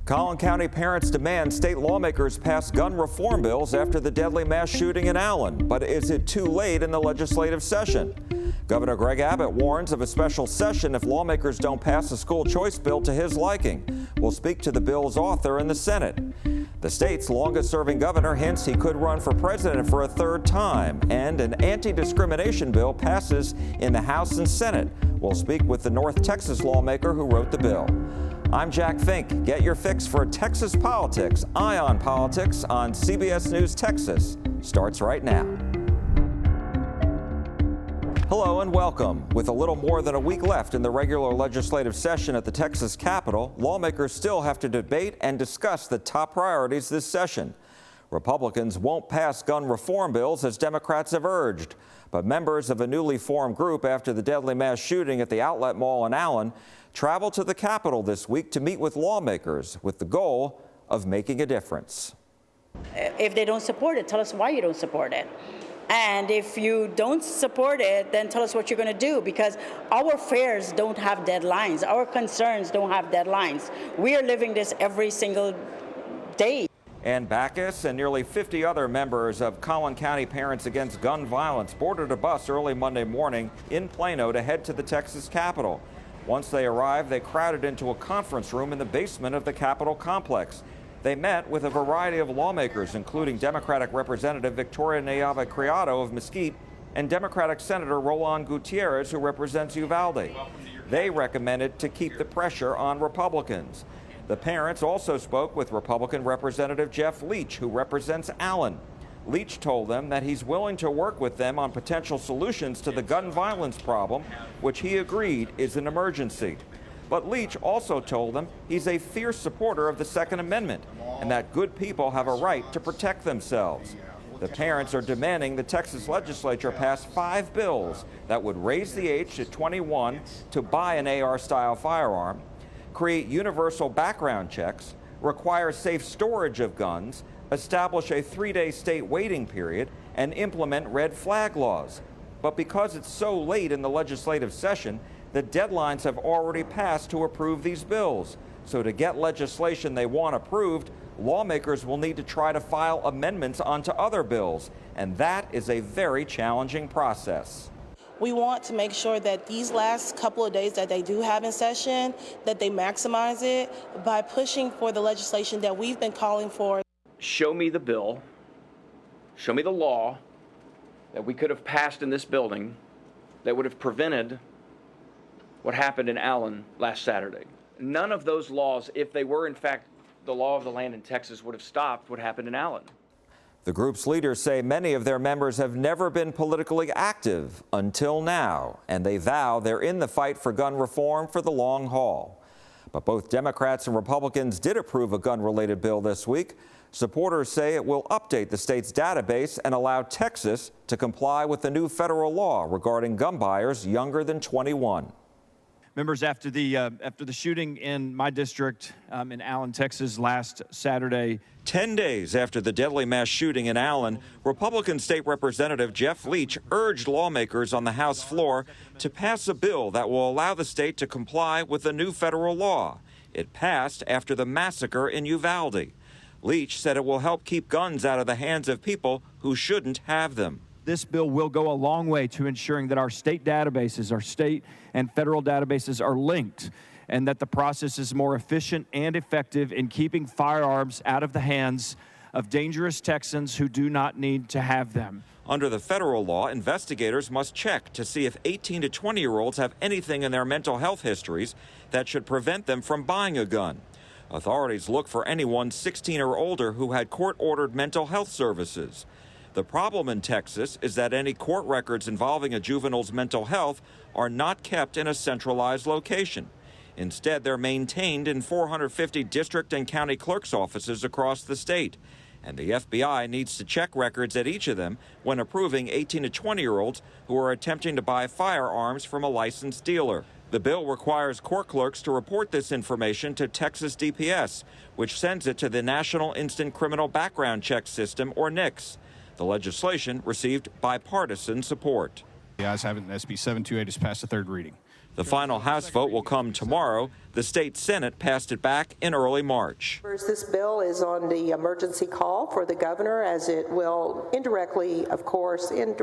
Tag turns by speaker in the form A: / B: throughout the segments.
A: Collin County parents demand state lawmakers pass gun reform bills after the deadly mass shooting in Allen. But is it too late in the legislative session? Governor Greg Abbott warns of a special session if lawmakers don't pass a school choice bill to his liking. We'll speak to the bill's author in the Senate. The state's longest-serving governor hints he could run for president for a third time. And an anti-discrimination bill passes in the House and Senate. We'll speak with the North Texas lawmaker who wrote the bill. I'm Jack Fink. Get your fix for Texas politics. Eye on Politics on CBS News Texas starts right now. Hello and welcome. With a little more than a week left in the regular legislative session at the Texas Capitol, lawmakers still have to debate and discuss the top priorities this session. Republicans won't pass gun reform bills as Democrats have urged, but members of a newly formed group after the deadly mass shooting at the Outlet Mall in Allen traveled to the Capitol this week to meet with lawmakers with the goal of making a difference.
B: If they don't support it, tell us why you don't support it. And if you don't support it, then tell us what you're going to do, because our fears don't have deadlines. Our concerns don't have deadlines. We are living this every single day.
A: Ann Backus and nearly 50 other members of Collin County Parents Against Gun Violence boarded a bus early Monday morning in Plano to head to the Texas Capitol. Once they arrived, they crowded into a conference room in the basement of the Capitol complex. They met with a variety of lawmakers, including Democratic Representative Victoria Nayava Criado of Mesquite and Democratic Senator Roland Gutierrez, who represents Uvalde. They recommended to keep the pressure on Republicans. The parents also spoke with Republican Representative Jeff Leach, who represents Allen. Leach told them that he's willing to work with them on potential solutions to the gun violence problem, which he agreed is an emergency. But Leach also told them he's a fierce supporter of the Second Amendment and that good people have a right to protect themselves. The parents are demanding the Texas legislature pass 5 bills that would raise the age to 21 to buy an AR-style firearm, create universal background checks, require safe storage of guns, establish a 3-day state waiting period, and implement red flag laws. But because it's so late in the legislative session, the deadlines have already passed to approve these bills. So to get legislation they want approved, lawmakers will need to try to file amendments onto other bills, and that is a very challenging process.
C: We want to make sure that these last couple of days that they do have in session, that they maximize it by pushing for the legislation that we've been calling for.
D: Show me the bill, show me the law that we could have passed in this building that would have prevented what happened in Allen last Saturday. None of those laws, if they were in fact the law of the land in Texas, would have stopped what happened in Allen.
A: The group's leaders say many of their members have never been politically active until now, and they vow they're in the fight for gun reform for the long haul. But both Democrats and Republicans did approve a gun-related bill this week. Supporters say it will update the state's database and allow Texas to comply with the new federal law regarding gun buyers younger than 21.
E: Members, after the shooting in my district in Allen, Texas last Saturday.
A: 10 days after the deadly mass shooting in Allen, Republican State Representative Jeff Leach urged lawmakers on the House floor to pass a bill that will allow the state to comply with the new federal law. It passed after the massacre in Uvalde. Leach said it will help keep guns out of the hands of people who shouldn't have them.
E: This bill will go a long way to ensuring that our state databases, our state and federal databases are linked, and that the process is more efficient and effective in keeping firearms out of the hands of dangerous Texans who do not need to have them.
A: Under the federal law, investigators must check to see if 18 to 20-year-olds have anything in their mental health histories that should prevent them from buying a gun. Authorities look for anyone 16 or older who had court-ordered mental health services. The problem in Texas is that any court records involving a juvenile's mental health are not kept in a centralized location. Instead, they're maintained in 450 district and county clerk's offices across the state. And the FBI needs to check records at each of them when approving 18 to 20-year-olds who are attempting to buy firearms from a licensed dealer. The bill requires court clerks to report this information to Texas DPS, which sends it to the National Instant Criminal Background Check System, or NICS. The legislation received bipartisan support.
F: The ayes have it, and SB 728 is passed the third reading.
A: The final House vote will come tomorrow. The state Senate passed it back in early March.
F: This bill is on the emergency call for the governor, as it will indirectly, of course, and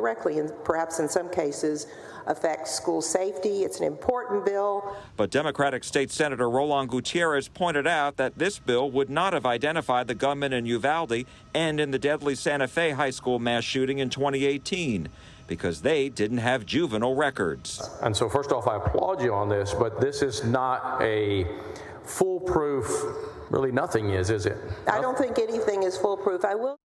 F: perhaps in some cases, affect school safety. It's an important bill.
A: But Democratic State Senator Roland Gutierrez pointed out that this bill would not have identified the gunman in Uvalde and in the deadly Santa Fe high school mass shooting in 2018 because they didn't have juvenile records.
G: And so first off, I applaud you on this, but this is not a foolproof, really nothing is it?
F: I don't think anything is foolproof. I will.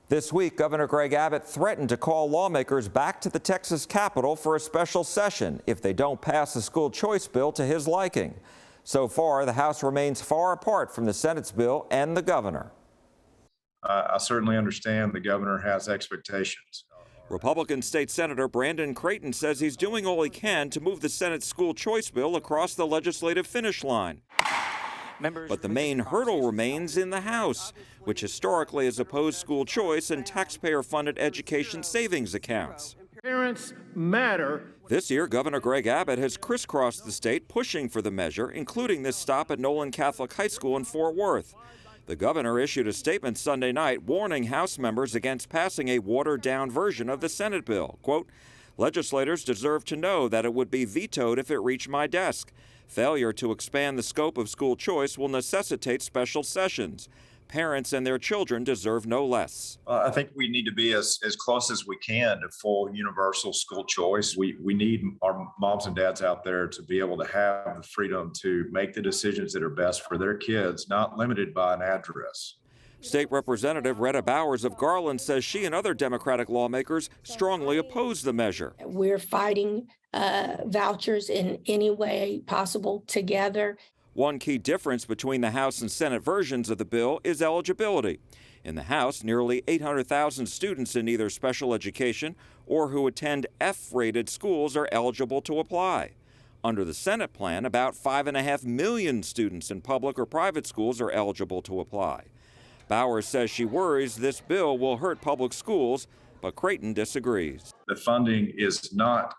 A: This week, Governor Greg Abbott threatened to call lawmakers back to the Texas Capitol for a special session if they don't pass the school choice bill to his liking. So far, the House remains far apart from the Senate's bill and the governor.
H: I certainly understand the governor has expectations.
A: Republican State Senator Brandon Creighton says he's doing all he can to move the Senate school choice bill across the legislative finish line. But the main hurdle remains in the House, which historically has opposed school choice and taxpayer-funded education savings accounts.
I: Parents matter.
A: This year, Governor Greg Abbott has crisscrossed the state pushing for the measure, including this stop at Nolan Catholic High School in Fort Worth. The governor issued a statement Sunday night warning House members against passing a watered-down version of the Senate bill. Quote, "Legislators deserve to know that it would be vetoed if it reached my desk. Failure to expand the scope of school choice will necessitate special sessions. Parents and their children deserve no less."
H: I think we need to be as close as we can to full universal school choice. We need our moms and dads out there to be able to have the freedom to make the decisions that are best for their kids, not limited by an address.
A: State Representative Retta Bowers of Garland says she and other Democratic lawmakers strongly oppose the measure.
J: We're fighting vouchers in any way possible together.
A: One key difference between the House and Senate versions of the bill is eligibility. In the House, nearly 800,000 students in either special education or who attend F-rated schools are eligible to apply. Under the Senate plan, about 5.5 million students in public or private schools are eligible to apply. Bowers says she worries this bill will hurt public schools, but Creighton disagrees.
H: The funding is not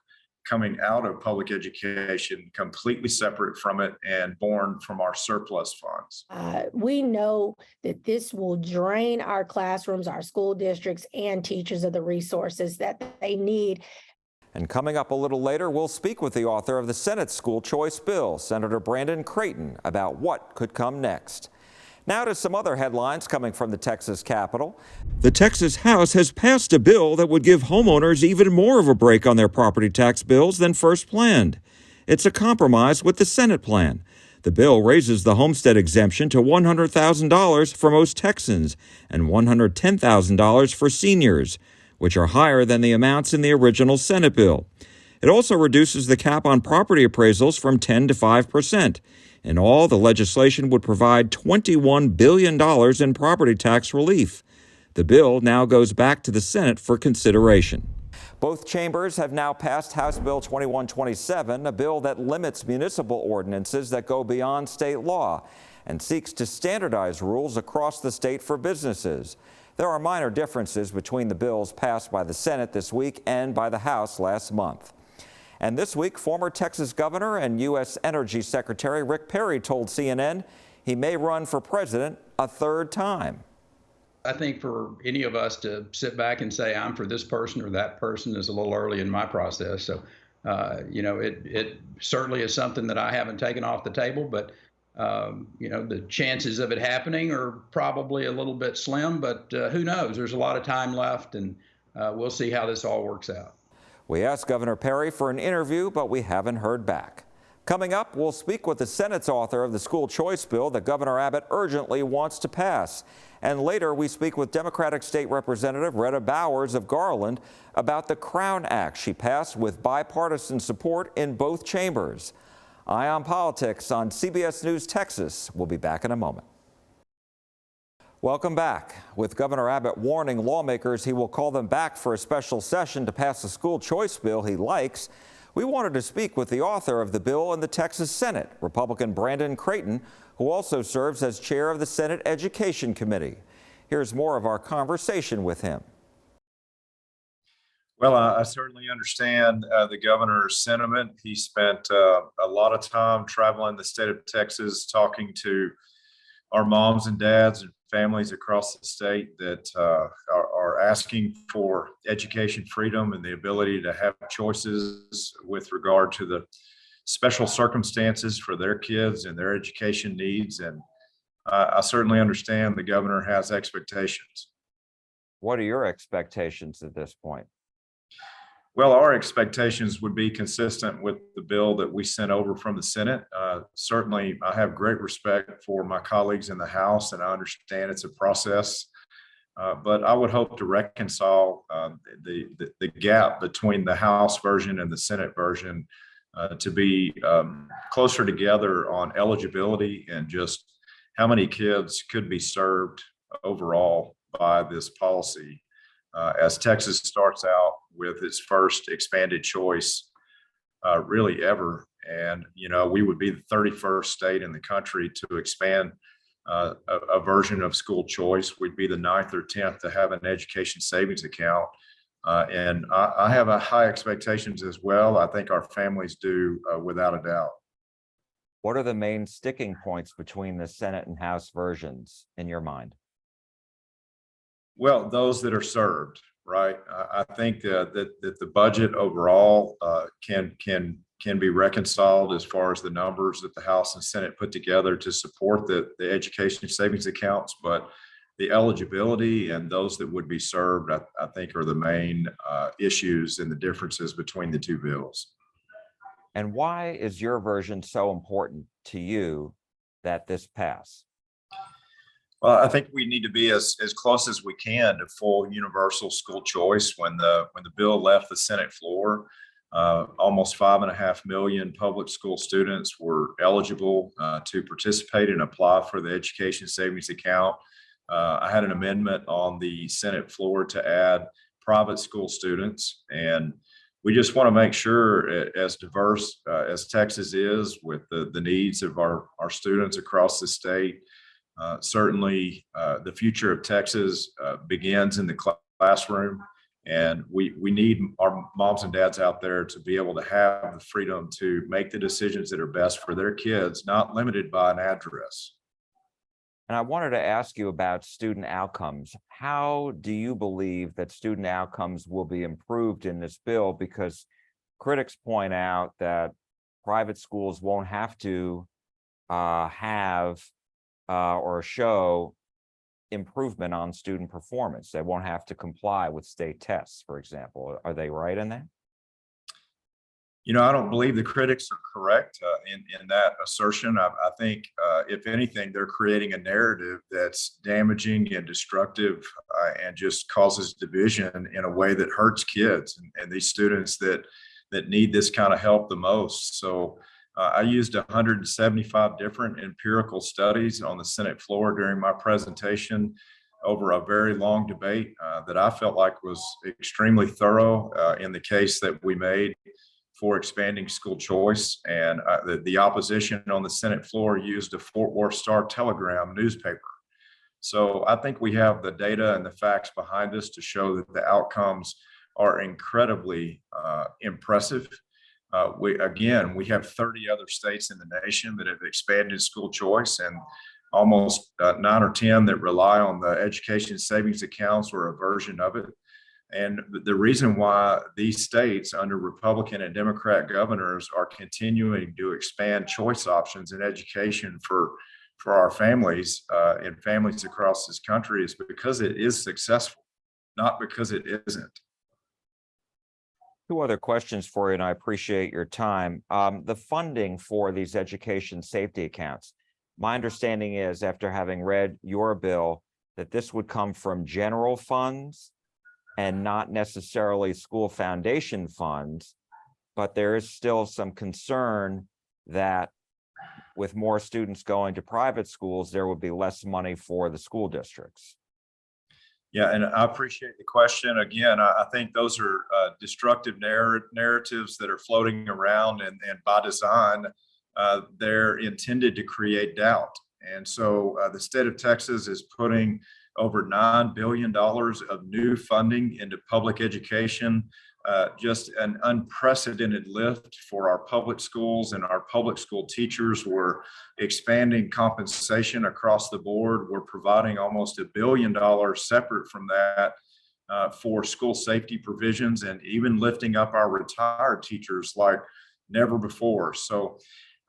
H: coming out of public education, completely separate from it and born from our surplus funds.
J: We know that this will drain our classrooms, our school districts, and teachers of the resources that they need.
A: And coming up a little later, we'll speak with the author of the Senate school choice bill, Senator Brandon Creighton, about what could come next. Now to some other headlines coming from the Texas Capitol. The Texas House has passed a bill that would give homeowners even more of a break on their property tax bills than first planned. It's a compromise with the Senate plan. The bill raises the homestead exemption to $100,000 for most Texans and $110,000 for seniors, which are higher than the amounts in the original Senate bill. It also reduces the cap on property appraisals from 10 to 5%. In all, the legislation would provide $21 billion in property tax relief. The bill now goes back to the Senate for consideration. Both chambers have now passed House Bill 2127, a bill that limits municipal ordinances that go beyond state law and seeks to standardize rules across the state for businesses. There are minor differences between the bills passed by the Senate this week and by the House last month. And this week, former Texas Governor and U.S. Energy Secretary Rick Perry told CNN he may run for president a third time.
K: I think for any of us to sit back and say I'm for this person or that person is a little early in my process. So, it certainly is something that I haven't taken off the table, but, the chances of it happening are probably a little bit slim, but who knows? There's a lot of time left, and we'll see how this all works out.
A: We asked Governor Perry for an interview, but we haven't heard back. Coming up, we'll speak with the Senate's author of the school choice bill that Governor Abbott urgently wants to pass. And later, we speak with Democratic State Representative Retta Bowers of Garland about the Crown Act she passed with bipartisan support in both chambers. Eye on Politics on CBS News Texas. We'll be back in a moment. Welcome back. With Governor Abbott warning lawmakers he will call them back for a special session to pass the school choice bill he likes, we wanted to speak with the author of the bill in the Texas Senate, Republican Brandon Creighton, who also serves as chair of the Senate Education Committee. Here's more of our conversation with him.
H: Well, I certainly understand the governor's sentiment. He spent a lot of time traveling the state of Texas talking to our moms and dads and families across the state that are asking for education freedom and the ability to have choices with regard to the special circumstances for their kids and their education needs. And I certainly understand the governor has expectations.
A: What are your expectations at this point?
H: Well, our expectations would be consistent with the bill that we sent over from the Senate. Certainly, I have great respect for my colleagues in the House, and I understand it's a process. But I would hope to reconcile the gap between the House version and the Senate version to be closer together on eligibility and just how many kids could be served overall by this policy. As Texas starts out with its first expanded choice really ever. And, we would be the 31st state in the country to expand a version of school choice. We'd be the 9th or 10th to have an education savings account. And I have a high expectations as well. I think our families do without a doubt.
A: What are the main sticking points between the Senate and House versions in your mind?
H: Well, those that are served, right? I think that the budget overall can be reconciled as far as the numbers that the House and Senate put together to support the education savings accounts, but the eligibility and those that would be served, I think, are the main issues and the differences between the two bills.
A: And why is your version so important to you that this pass?
H: Well, I think we need to be as close as we can to full universal school choice. When the bill left the Senate floor, almost 5.5 million public school students were eligible to participate and apply for the education savings account. I had an amendment on the Senate floor to add private school students, and we just want to make sure, as diverse as Texas is with the needs of our students across the state. Certainly, the future of Texas begins in the classroom, and we need our moms and dads out there to be able to have the freedom to make the decisions that are best for their kids, not limited by an address.
A: And I wanted to ask you about student outcomes. How do you believe that student outcomes will be improved in this bill? Because critics point out that private schools won't have to have or show improvement on student performance. They won't have to comply with state tests, for example. Are they right in that?
H: I don't believe the critics are correct in that assertion. I think, if anything, they're creating a narrative that's damaging and destructive and just causes division in a way that hurts kids and these students that need this kind of help the most. So I used 175 different empirical studies on the Senate floor during my presentation over a very long debate that I felt like was extremely thorough in the case that we made for expanding school choice. And the opposition on the Senate floor used a Fort Worth Star-Telegram newspaper. So I think we have the data and the facts behind us to show that the outcomes are incredibly impressive. We have 30 other states in the nation that have expanded school choice, and almost 9 or 10 that rely on the education savings accounts or a version of it. And the reason why these states under Republican and Democrat governors are continuing to expand choice options in education for our families and families across this country is because it is successful, not because it isn't.
A: Two other questions for you, and I appreciate your time. The funding for these education safety accounts. My understanding is, after having read your bill, that this would come from general funds and not necessarily school foundation funds, but there is still some concern that with more students going to private schools, there would be less money for the school districts.
H: Yeah, and I appreciate the question. Again, I think those are destructive narratives that are floating around, and by design, they're intended to create doubt. And so the state of Texas is putting over $9 billion of new funding into public education. Just an unprecedented lift for our public schools and our public school teachers. We're expanding compensation across the board. We're providing almost $1 billion separate from that for school safety provisions, and even lifting up our retired teachers like never before. So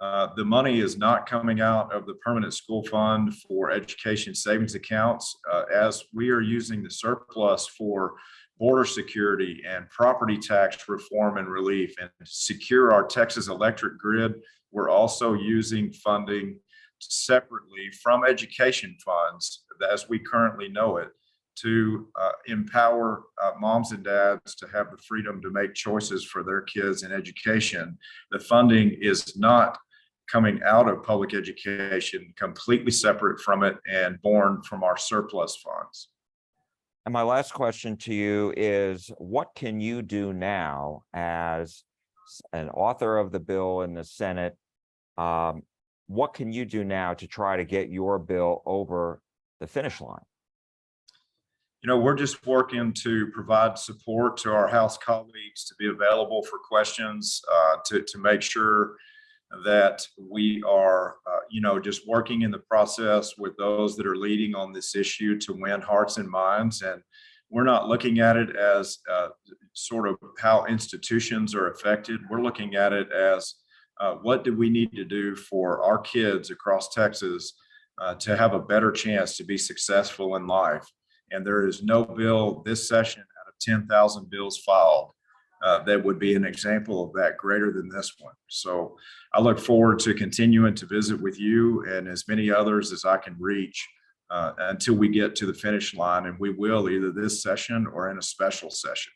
H: the money is not coming out of the permanent school fund for education savings accounts, as we are using the surplus for border security and property tax reform and relief, and to secure our Texas electric grid. We're also using funding separately from education funds, as we currently know it, to empower moms and dads to have the freedom to make choices for their kids in education. The funding is not coming out of public education, completely separate from it and born from our surplus funds.
A: And my last question to you is, what can you do now as an author of the bill in the Senate? What can you do now to try to get your bill over the finish line?
H: You know, we're just working to provide support to our House colleagues, to be available for questions, to make sure that we are, just working in the process with those that are leading on this issue to win hearts and minds. And we're not looking at it as sort of how institutions are affected. We're looking at it as what do we need to do for our kids across Texas to have a better chance to be successful in life. And there is no bill this session out of 10,000 bills filed that would be an example of that greater than this one. So I look forward to continuing to visit with you and as many others as I can reach until we get to the finish line, and we will either this session or in a special session.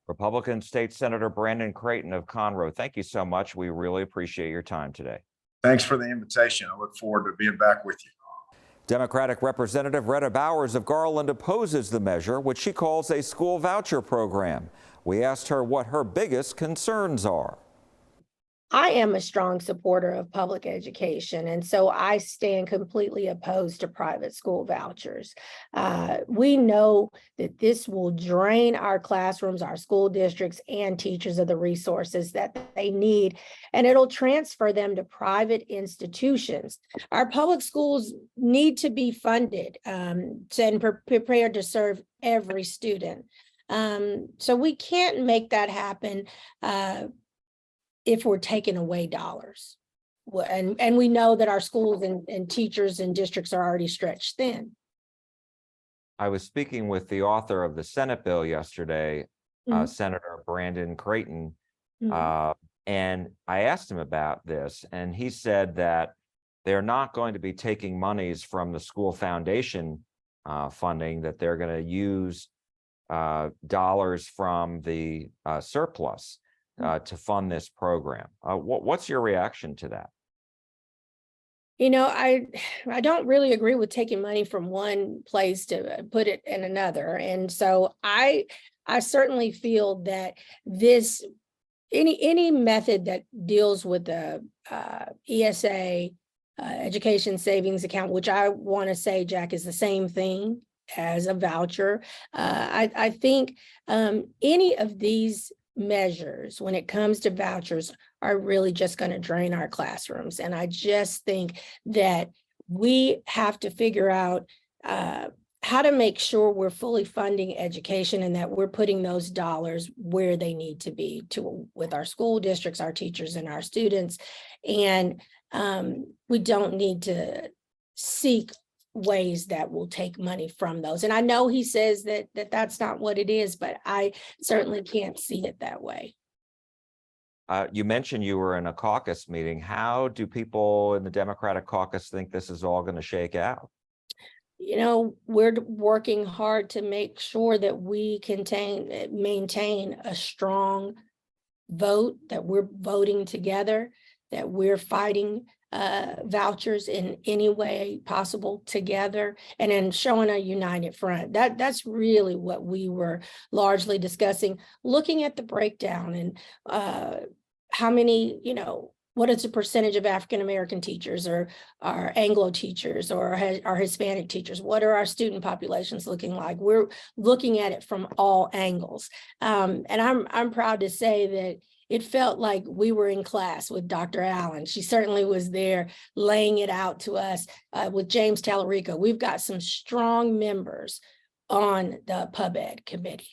A: Republican State Senator Brandon Creighton of Conroe, thank you so much. We really appreciate your time today.
H: Thanks for the invitation. I look forward to being back with you.
A: Democratic Representative Retta Bowers of Garland opposes the measure, which she calls a school voucher program. We asked her what her biggest concerns are.
J: I am a strong supporter of public education, and so I stand completely opposed to private school vouchers. We know that this will drain our classrooms, our school districts, and teachers of the resources that they need, and it'll transfer them to private institutions. Our public schools need to be funded and prepared to serve every student. So we can't make that happen if we're taking away dollars. And we know that our schools and teachers and districts are already stretched thin.
A: I was speaking with the author of the Senate bill yesterday, Senator Brandon Creighton, and I asked him about this, and he said that they're not going to be taking monies from the school foundation funding, that they're going to use dollars from the surplus to fund this program. What's your reaction to that?
J: You know, I don't really agree with taking money from one place to put it in another. And so I certainly feel that this any method that deals with the ESA education savings account, which I want to say, Jack, is the same thing as a voucher. I think any of these measures when it comes to vouchers are really just going to drain our classrooms. And I just think that we have to figure out how to make sure we're fully funding education and that we're putting those dollars where they need to be with our school districts, our teachers, and our students. And we don't need to seek ways that will take money from those. And I know he says that that's not what it is, but I certainly can't see it that way.
A: You mentioned you were in a caucus meeting. How do people in the Democratic caucus think this is all going to shake out?
J: You know, we're working hard to make sure that we maintain a strong vote, that we're voting together, that we're fighting vouchers in any way possible together, and then showing a united front. That's really what we were largely discussing, looking at the breakdown and how many, What is the percentage of African-American teachers or our Anglo teachers or our Hispanic teachers? What are our student populations looking like? We're looking at it from all angles. And I'm proud to say that it felt like we were in class with Dr. Allen. She certainly was there laying it out to us with James Tallarico. We've got some strong members on the Pub Ed committee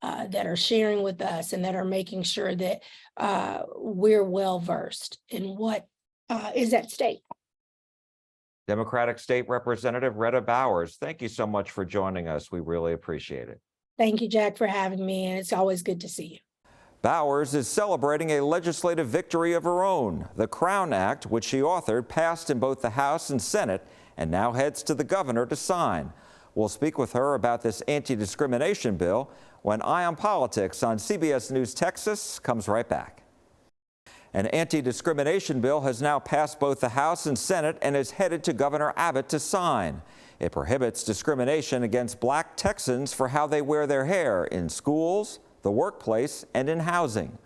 J: that are sharing with us and that are making sure that we're well versed in what is at stake.
A: Democratic State Representative Retta Bowers, thank you so much for joining us. We really appreciate it.
J: Thank you, Jack, for having me, and it's always good to see you.
A: Bowers is celebrating a legislative victory of her own. The Crown Act, which she authored, passed in both the House and Senate and now heads to the governor to sign. We'll speak with her about this anti-discrimination bill when Eye on Politics on CBS News Texas comes right back. An anti-discrimination bill has now passed both the House and Senate and is headed to Governor Abbott to sign. It prohibits discrimination against Black Texans for how they wear their hair in schools, the workplace, and in housing.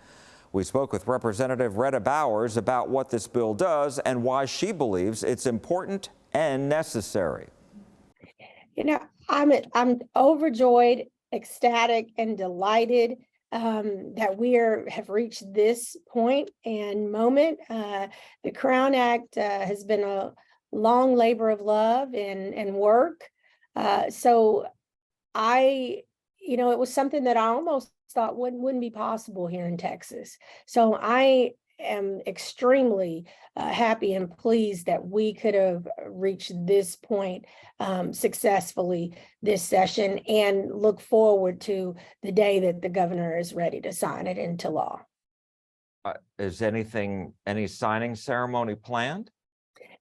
A: We spoke with Representative Retta Bowers about what this bill does and why she believes it's important and necessary.
J: You know, I'm overjoyed, ecstatic, and delighted that we have reached this point and moment. The Crown Act has been a long labor of love and work. So it was something that I almost thought wouldn't be possible here in Texas. So I am extremely happy and pleased that we could have reached this point successfully this session, and look forward to the day that the governor is ready to sign it into law.
A: Is any signing ceremony planned?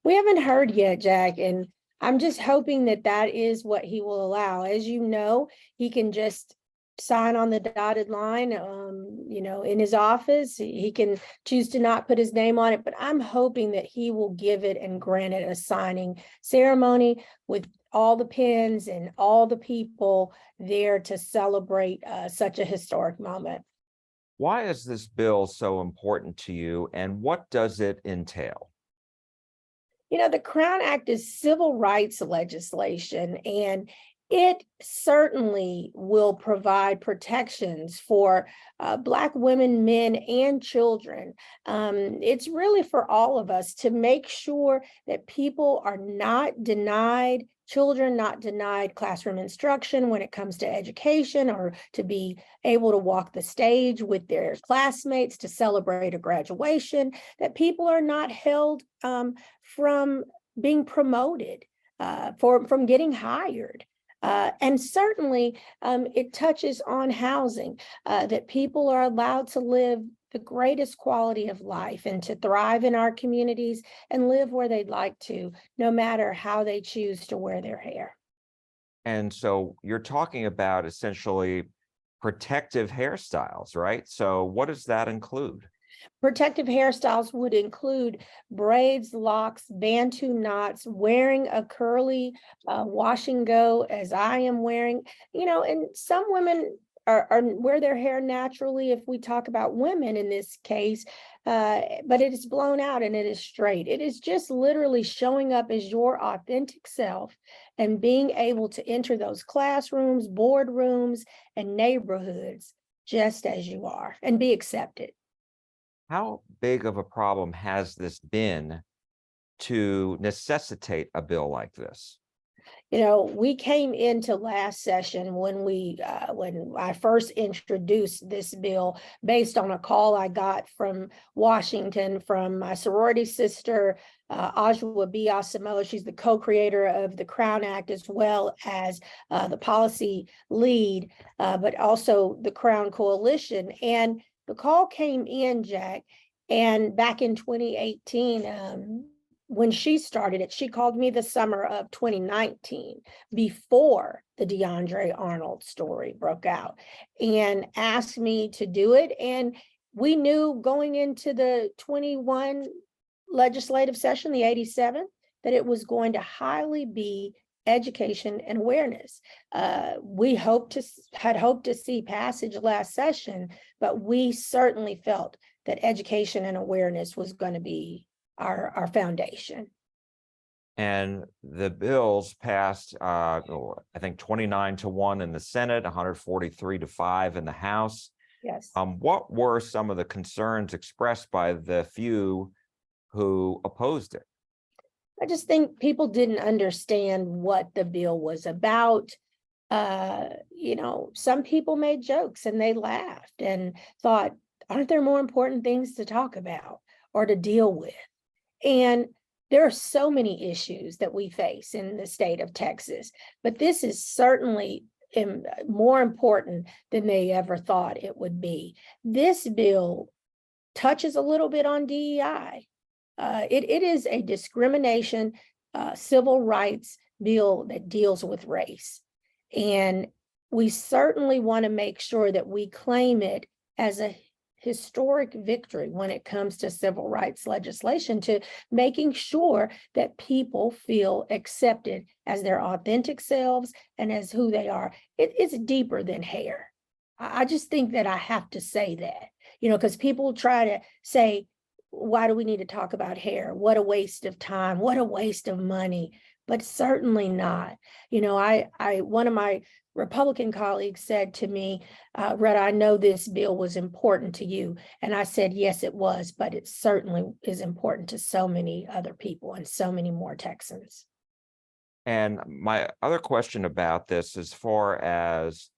J: We haven't heard yet, Jack, and I'm just hoping that that is what he will allow. As you know, he can just sign on the dotted line, in his office. He can choose to not put his name on it, but I'm hoping that he will give it and grant it a signing ceremony with all the pens and all the people there to celebrate such a historic moment.
A: Why is this bill so important to you, and what does it entail?
J: The Crown Act is civil rights legislation, and it certainly will provide protections for Black women, men, and children. It's really for all of us to make sure that people are not denied, children not denied classroom instruction when it comes to education, or to be able to walk the stage with their classmates to celebrate a graduation, that people are not held from being promoted, from getting hired. And certainly it touches on housing, that people are allowed to live the greatest quality of life and to thrive in our communities and live where they'd like to, no matter how they choose to wear their hair.
A: And so you're talking about essentially protective hairstyles, right? So what does that include?
J: Protective hairstyles would include braids, locks, bantu knots, wearing a curly wash and go as I am wearing, and some women are wear their hair naturally, if we talk about women in this case, but it is blown out and it is straight. It is just literally showing up as your authentic self and being able to enter those classrooms, boardrooms, and neighborhoods just as you are and be accepted.
A: How big of a problem has this been to necessitate a bill like this?
J: We came into last session when I first introduced this bill based on a call I got from Washington from my sorority sister, Ajwa B. Asamoah. She's the co-creator of the Crown Act, as well as the policy lead, but also the Crown Coalition. And the call came in, Jack, and back in 2018, when she started it, she called me the summer of 2019, before the DeAndre Arnold story broke out, and asked me to do it. And we knew going into the 21 legislative session, the 87th, that it was going to highly be education and awareness. We had hoped to see passage last session, but we certainly felt that education and awareness was going to be our foundation.
A: And the bills passed, I think 29-1 in the Senate, 143-5 in the House.
J: Yes.
A: What were some of the concerns expressed by the few who opposed it?
J: I just think people didn't understand what the bill was about. Some people made jokes and they laughed and thought, aren't there more important things to talk about or to deal with? And there are so many issues that we face in the state of Texas, but this is certainly more important than they ever thought it would be. This bill touches a little bit on DEI. It is a discrimination, civil rights bill that deals with race. And we certainly want to make sure that we claim it as a historic victory when it comes to civil rights legislation, to making sure that people feel accepted as their authentic selves and as who they are. It's deeper than hair. I just think that I have to say that, because people try to say, why do we need to talk about hair? What a waste of time. What a waste of money. But certainly not. One of my Republican colleagues said to me, Retta, I know this bill was important to you. And I said, yes, it was, but it certainly is important to so many other people and so many more Texans.
A: And my other question about this, as far as,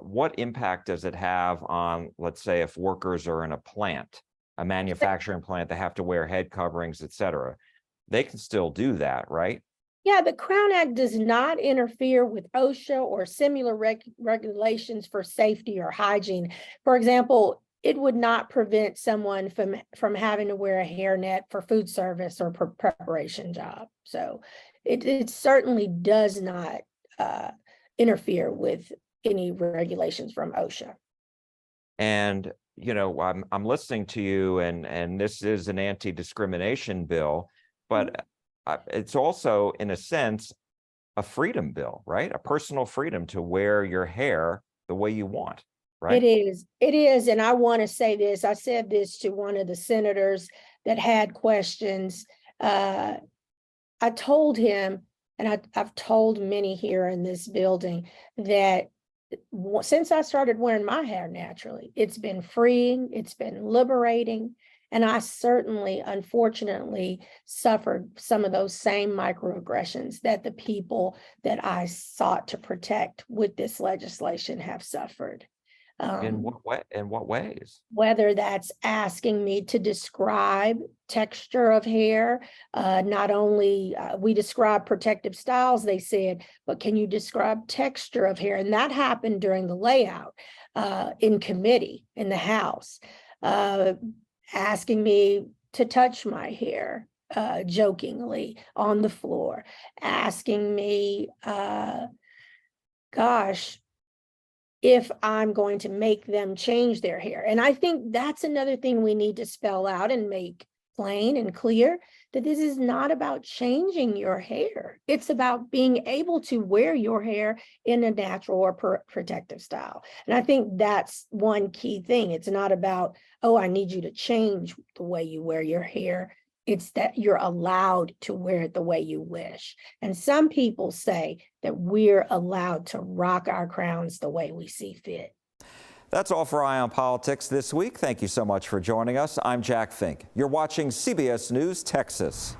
A: what impact does it have on, let's say, if workers are in a plant, a manufacturing plant, they have to wear head coverings, et cetera. They can still do that, right?
J: Yeah, the Crown Act does not interfere with OSHA or similar regulations for safety or hygiene. For example, it would not prevent someone from having to wear a hairnet for food service or preparation job. So it certainly does not interfere with any regulations from OSHA.
A: And I'm listening to you, and this is an anti-discrimination bill, but it's also, in a sense, a freedom bill, right? A personal freedom to wear your hair the way you want, right?
J: It is. And I want to say this. I said this to one of the senators that had questions. I told him, and I've told many here in this building, that since I started wearing my hair naturally, it's been freeing, it's been liberating. And I certainly, unfortunately, suffered some of those same microaggressions that the people that I sought to protect with this legislation have suffered.
A: In what ways?
J: Whether that's asking me to describe texture of hair, not only we describe protective styles, they said, but can you describe texture of hair? And that happened during the layout in committee in the House, asking me to touch my hair jokingly on the floor, asking me, if I'm going to make them change their hair. And I think that's another thing we need to spell out and make plain and clear, that this is not about changing your hair. It's about being able to wear your hair in a natural or protective style. And I think that's one key thing. It's not about, oh, I need you to change the way you wear your hair. It's that you're allowed to wear it the way you wish. And some people say that we're allowed to rock our crowns the way we see fit.
A: That's all for Eye on Politics this week. Thank you so much for joining us. I'm Jack Fink. You're watching CBS News Texas.